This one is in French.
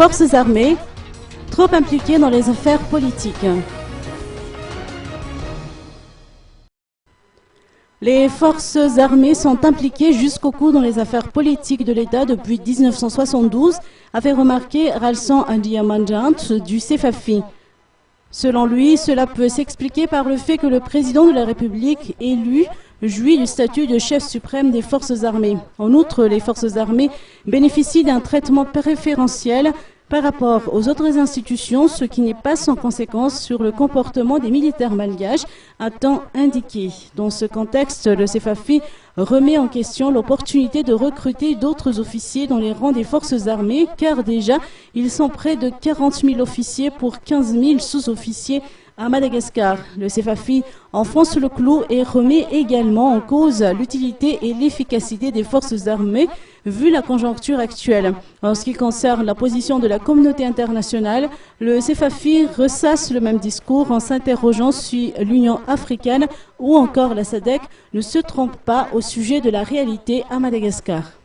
forces armées, trop impliquées dans les affaires politiques. Les forces armées sont impliquées jusqu'au cou dans les affaires politiques de l'État depuis 1972, avait remarqué Ralsan Ndiamandjant du CFAFI. Selon lui, cela peut s'expliquer par le fait que le président de la République élu jouit du statut de chef suprême des forces armées. En outre, les forces armées bénéficient d'un traitement préférentiel par rapport aux autres institutions, ce qui n'est pas sans conséquence sur le comportement des militaires malgaches, a-t-on indiqué. Dans ce contexte, le CFAFI remet en question l'opportunité de recruter d'autres officiers dans les rangs des forces armées, car déjà, ils sont près de 40 000 officiers pour 15 000 sous-officiers à Madagascar. Le CFAFI enfonce le clou et remet également en cause l'utilité et l'efficacité des forces armées vu la conjoncture actuelle. En ce qui concerne la position de la communauté internationale, le CFAFI ressasse le même discours en s'interrogeant si l'Union africaine ou encore la SADC ne se trompent pas au sujet de la réalité à Madagascar.